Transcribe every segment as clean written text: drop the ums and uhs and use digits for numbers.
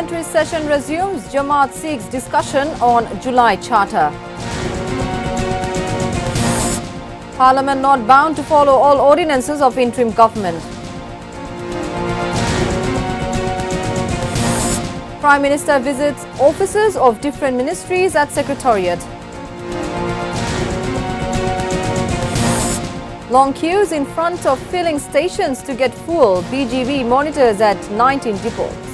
Parliamentary session resumes. Jamaat seeks discussion on July Charter. Parliament not bound to follow all ordinances of interim government. Prime Minister visits offices of different ministries at Secretariat. Long queues in front of filling stations to get fuel. BGB monitors at 19 depots.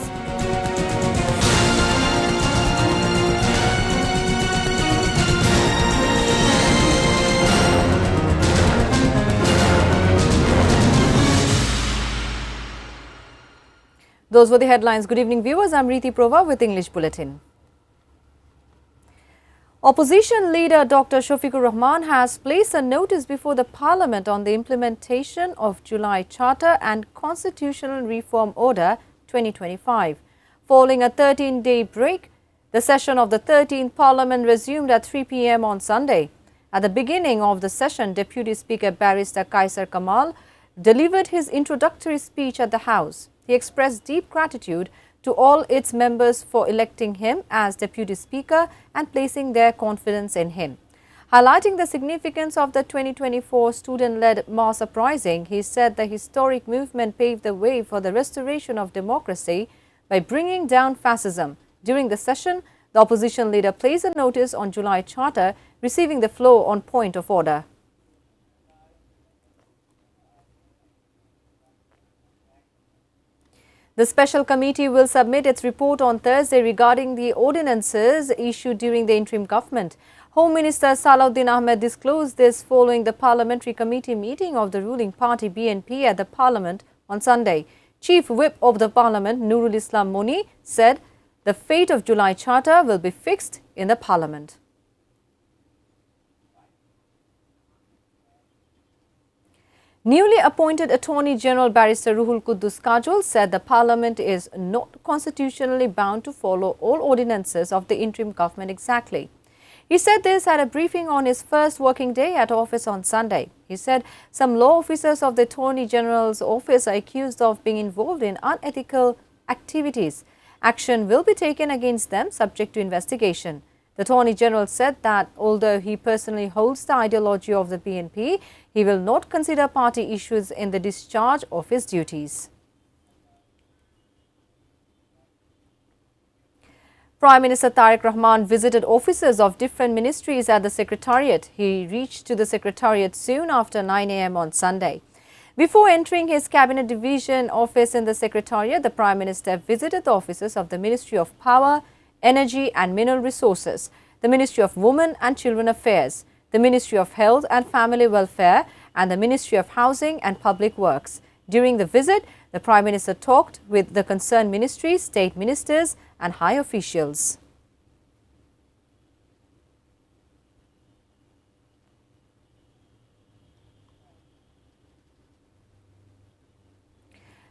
Those were the headlines. Good evening, viewers. I'm Riti Prova with English Bulletin. Opposition leader Dr. Shafiqur Rahman has placed a notice before the Parliament on the implementation of July Charter and Constitutional Reform Order 2025. Following a 13-day break, the session of the 13th Parliament resumed at 3 p.m. on Sunday. At the beginning of the session, Deputy Speaker Barrister Kaisar Kamal delivered his introductory speech at the House. He expressed deep gratitude to all its members for electing him as Deputy Speaker and placing their confidence in him. Highlighting the significance of the 2024 student-led mass uprising, he said the historic movement paved the way for the restoration of democracy by bringing down fascism. During the session, the opposition leader placed a notice on July Charter, receiving the floor on point of order. The special committee will submit its report on Thursday regarding the ordinances issued during the interim government. Home Minister Salahuddin Ahmed disclosed this following the Parliamentary Committee meeting of the ruling party BNP at the Parliament on Sunday. Chief Whip of the Parliament, Nurul Islam Moni, said the fate of July Charter will be fixed in the Parliament. Newly appointed Attorney General Barrister Ruhul Quddus Kajol said the Parliament is not constitutionally bound to follow all ordinances of the interim government exactly. He said this at a briefing on his first working day at office on Sunday. He said some law officers of the Attorney General's office are accused of being involved in unethical activities. Action will be taken against them subject to investigation. The Attorney General said that although he personally holds the ideology of the BNP, he will not consider party issues in the discharge of his duties. Prime Minister Tariq Rahman visited offices of different ministries at the Secretariat. He reached to the Secretariat soon after 9 a.m. on Sunday. Before entering his Cabinet Division office in the Secretariat, the Prime Minister visited the offices of the Ministry of Power, Energy and Mineral Resources, the Ministry of Women and Children Affairs, the Ministry of Health and Family Welfare and the Ministry of Housing and Public Works. During the visit, the Prime Minister talked with the concerned ministries, state ministers and high officials.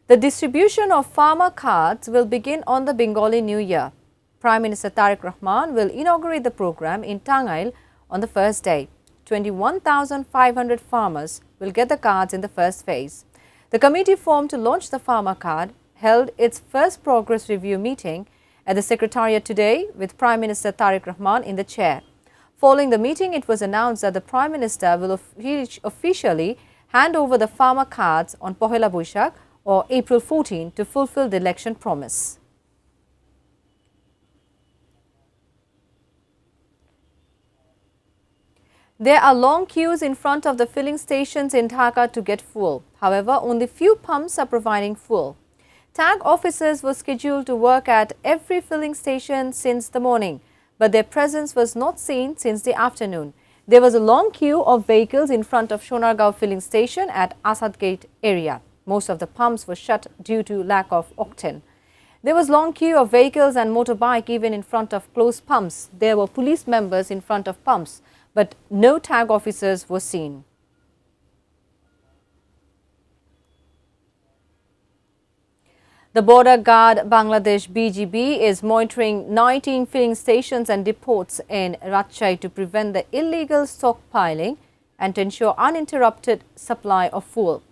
The distribution of farmer cards will begin on the Bengali New Year. Prime Minister Tariq Rahman will inaugurate the program in Tangail on the first day. 21,500 farmers will get the cards in the first phase. The committee formed to launch the farmer card held its first progress review meeting at the Secretariat today with Prime Minister Tariq Rahman in the chair. Following the meeting, it was announced that the Prime Minister will officially hand over the farmer cards on Pohela Boishakh or April 14 to fulfill the election promise. There are long queues in front of the filling stations in Dhaka to get fuel. However, only few pumps are providing fuel. Tag officers were scheduled to work at every filling station since the morning, but their presence was not seen since the afternoon. There was a long queue of vehicles in front of Shonargaon filling station at Asad Gate area. Most of the pumps were shut due to lack of octane. There was long queue of vehicles and motorbike even in front of closed pumps. There were police members in front of pumps, but no tag officers were seen. The border guard Bangladesh BGB is monitoring 19 filling stations and depots in Rajshahi to prevent the illegal stockpiling and to ensure uninterrupted supply of fuel.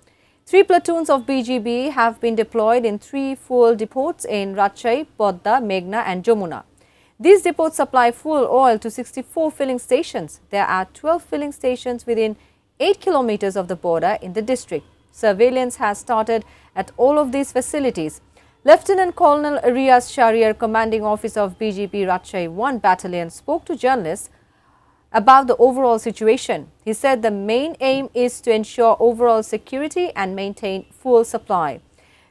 3 platoons of BGB have been deployed in 3 fuel depots in Rajshahi, Podda, Meghna and Jamuna. These depots supply fuel oil to 64 filling stations. There are 12 filling stations within 8 kilometers of the border in the district. Surveillance has started at all of these facilities. Lieutenant Colonel Riaz Shariar, commanding officer of BGP Rajshahi 1 Battalion, spoke to journalists about the overall situation. He said the main aim is to ensure overall security and maintain fuel supply.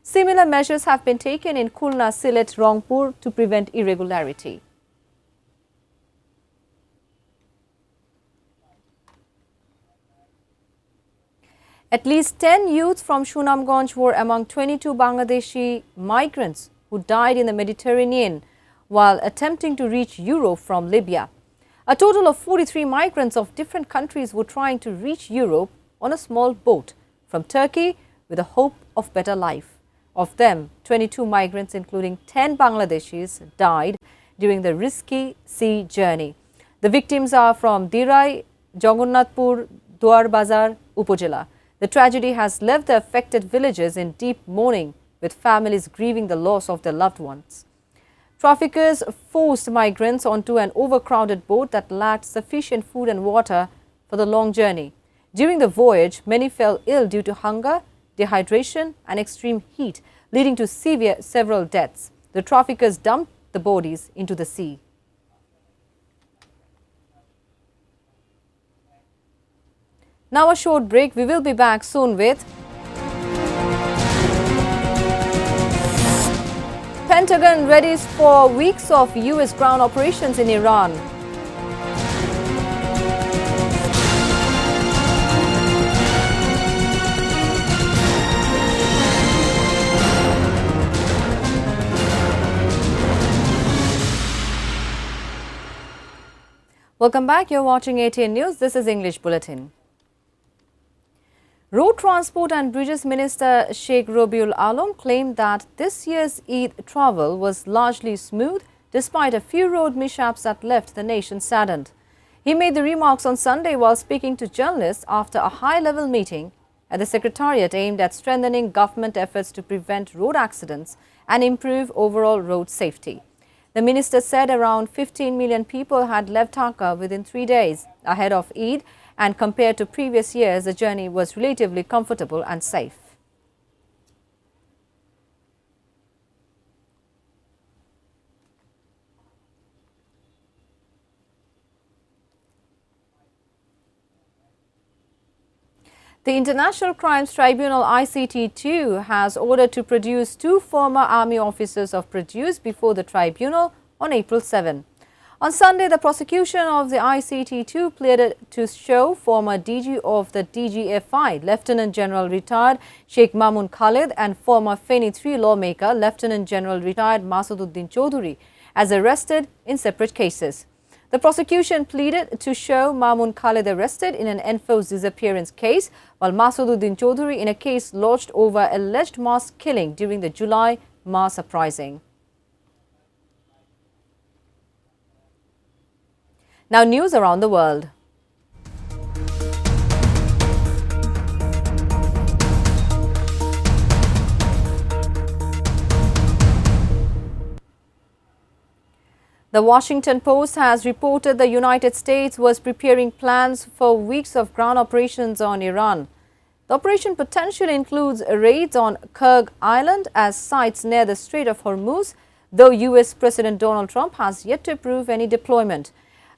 Similar measures have been taken in Khulna, Sylhet, Rangpur to prevent irregularity. At least 10 youths from Sunamganj were among 22 Bangladeshi migrants who died in the Mediterranean while attempting to reach Europe from Libya. A total of 43 migrants of different countries were trying to reach Europe on a small boat from Turkey with the hope of better life. Of them, 22 migrants, including 10 Bangladeshis, died during the risky sea journey. The victims are from Dirai, Jagannathpur, Duarbazar, Upazila. The tragedy has left the affected villages in deep mourning, with families grieving the loss of their loved ones. Traffickers forced migrants onto an overcrowded boat that lacked sufficient food and water for the long journey. During the voyage, many fell ill due to hunger, dehydration and extreme heat, leading to several deaths. The traffickers dumped the bodies into the sea. Now a short break. We will be back soon with Pentagon readies for weeks of US ground operations in Iran. Welcome back. You're watching ATN News. This is English Bulletin. Road Transport and Bridges Minister Sheikh Rabiul Alam claimed that this year's Eid travel was largely smooth despite a few road mishaps that left the nation saddened. He made the remarks on Sunday while speaking to journalists after a high-level meeting at the Secretariat aimed at strengthening government efforts to prevent road accidents and improve overall road safety. The minister said around 15 million people had left Dhaka within 3 days ahead of Eid, and compared to previous years, the journey was relatively comfortable and safe. The International Crimes Tribunal ICT2 has ordered to produce 2 former army officers of produce before the tribunal on April 7. On Sunday, the prosecution of the ICT2 pleaded to show former DG of the DGFI, Lieutenant General retired Sheikh Mamun Khalid, and former Feni 3 lawmaker, Lieutenant General retired Masududdin Chaudhuri, as arrested in separate cases. The prosecution pleaded to show Mamun Khalid arrested in an enforced disappearance case, while Masududdin Chaudhuri in a case lodged over alleged mass killing during the July mass uprising. Now news around the world. The Washington Post has reported the United States was preparing plans for weeks of ground operations on Iran. The operation potentially includes raids on Kurg Island as sites near the Strait of Hormuz, though US President Donald Trump has yet to approve any deployment.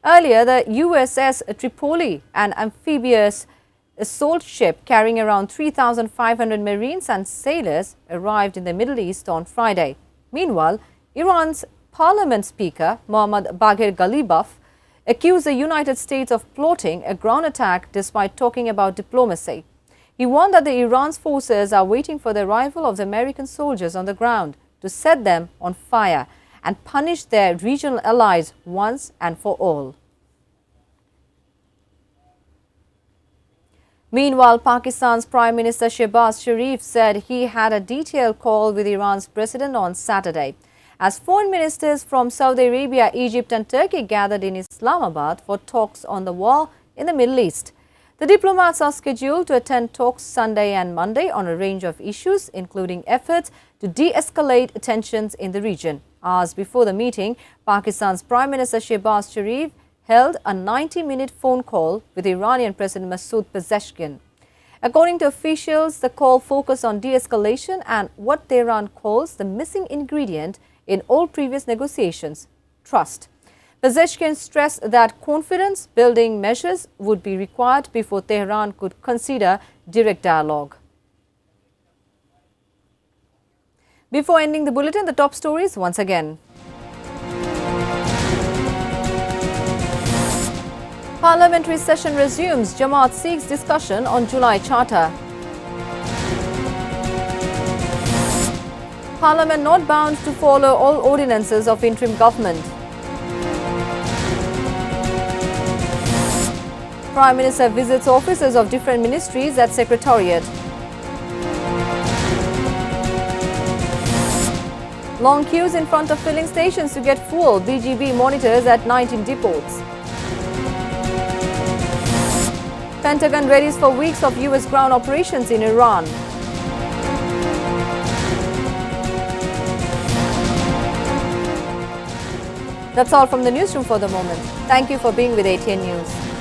Earlier, the USS Tripoli, an amphibious assault ship carrying around 3,500 Marines and sailors, arrived in the Middle East on Friday. Meanwhile, Iran's Parliament Speaker Mohammad Baghir Ghalibaf accused the United States of plotting a ground attack despite talking about diplomacy. He warned that the Iran's forces are waiting for the arrival of the American soldiers on the ground to set them on fire and punish their regional allies once and for all. Meanwhile, Pakistan's Prime Minister Shehbaz Sharif said he had a detailed call with Iran's president on Saturday, as foreign ministers from Saudi Arabia, Egypt and Turkey gathered in Islamabad for talks on the war in the Middle East. The diplomats are scheduled to attend talks Sunday and Monday on a range of issues, including efforts to de-escalate tensions in the region. Hours before the meeting, Pakistan's Prime Minister Shehbaz Sharif held a 90-minute phone call with Iranian President Masoud Pezeshkian. According to officials, the call focused on de-escalation and what Tehran calls the missing ingredient in all previous negotiations: trust. Pezeshkian stressed that confidence-building measures would be required before Tehran could consider direct dialogue. Before ending the bulletin, the top stories once again. Parliamentary session resumes. Jamaat seeks discussion on July Charter. Parliament not bound to follow all ordinances of interim government. Prime Minister visits officers of different ministries at Secretariat. Long queues in front of filling stations to get fuel. BGB monitors at 19 depots. Pentagon readies for weeks of US ground operations in Iran. That's all from the newsroom for the moment. Thank you for being with ATN News.